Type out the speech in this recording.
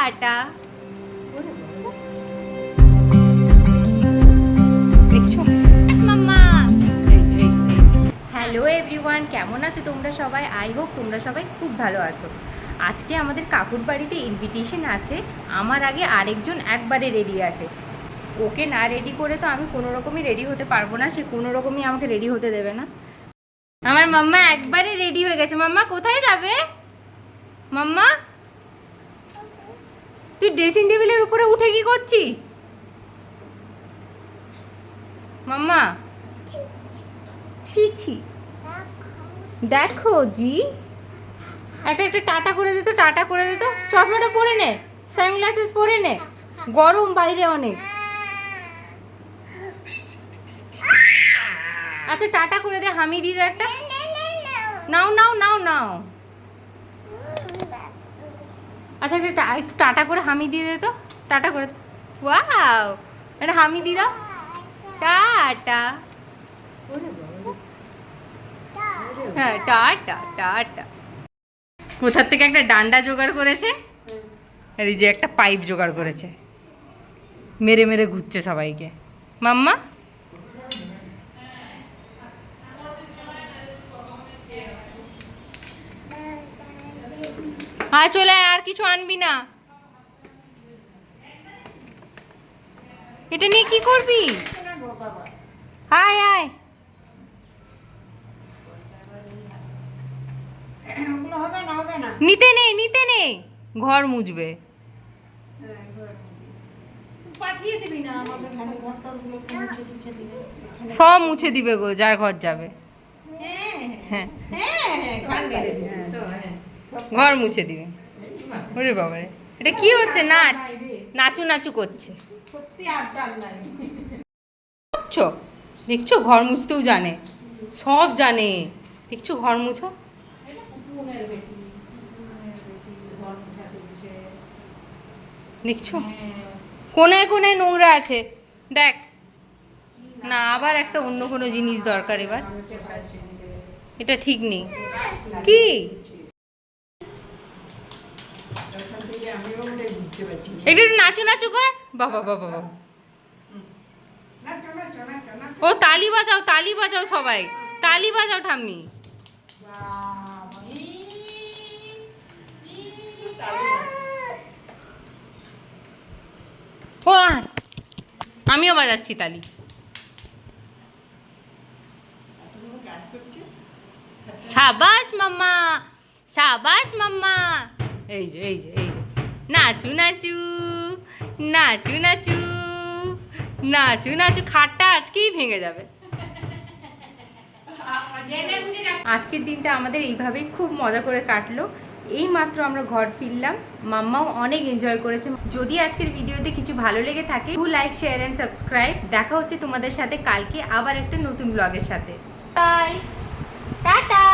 Tata. দেখছো মাম্মা? Hello everyone, কেমন আছো তোমরা সবাই? আই হোপ তোমরা সবাই খুব ভালো আছো। আজকে আমাদের কাকুর বাড়িতে ইনভিটেশন আছে। আমার আগে আরেকজন একবারে রেডি আছে। ওকে না রেডি করে তো আমি কোনো রকমই রেডি হতে পারবো না, সে কোনো রকমই আমাকে রেডি হতে দেবে না। আমার মাম্মা একবারে রেডি হয়ে গেছে। মাম্মা কোথায় যাবে? মাম্মা তুই ড্রেসিং টেবিলের উপরে উঠে কি করছিস? মাম্মা ছি ছি, দেখো জি, একটা একটা টাটা করে দিত, টাটা করে দিত। চশমাটা পরে নে, সানগ্লাসেস পরে নে, গরম বাইরে অনেক। আচ্ছা টাটা করে দে, হামি দিয়ে দে একটা। নাও নাও নাও নাও। আচ্ছা একটা একটু টাটা করে হামি দিয়ে দে তো, টাটা করে। ওয়াও, একটা হামি দিয়ে দাও। টাটা। হ্যাঁ টাটা টাটা। কোথার থেকে একটা ডান্ডা জোগাড় করেছে, আর এই যে একটা পাইপ জোগাড় করেছে, মেরে মেরে ঘুরছে সবাইকে। মাম্মা আয় চলে আয়, আর কিছু আনবি না। এটা নিয়ে কি করবি? আয় আয়। নিতে নেই নিতে নেই, ঘর মুছবে। সব মুছে দিবে গো, যার ঘর যাবে। হ্যাঁ ঘর মুছে দিবে। ওরে বাবা রে, এটা কি হচ্ছে? নাচ, নাচু নাচু করছে। দেখছো দেখছো, ঘর মুছতেও জানে, সব জানে। দেখছো ঘর মুছো। দেখছো কোনায় কোনায় নোংরা আছে, দেখ না। আবার একটা অন্য কোনো জিনিস দরকার এবার, এটা ঠিক নেই কি? একটু নাচু নাচু কর। বাবা বাবা বাবা, ও তালি বাজাও, তালি বাজাও সবাই, তালি বাজাও ঠাম্মি। ও আমিও বাজাচ্ছি তালি। সাবাস মাম্মা, সাবাস মাম্মা। এই যে এই যে এই যে, নাচু নাচু নাচু নাচু নাচু নাচু। খাটটা আজকেই ভেঙে যাবে। আজকের দিনটা আমাদের এইভাবেই খুব মজা করে কাটলো। এই মাত্র আমরা ঘর ফিরলাম, মাম্মাও অনেক এনজয় করেছে। যদি আজকের ভিডিওতে কিছু ভালো লেগে থাকে, do like share and subscribe. দেখা হচ্ছে তোমাদের সাথে কালকে আবার একটা নতুন ব্লগের সাথে। Bye tata.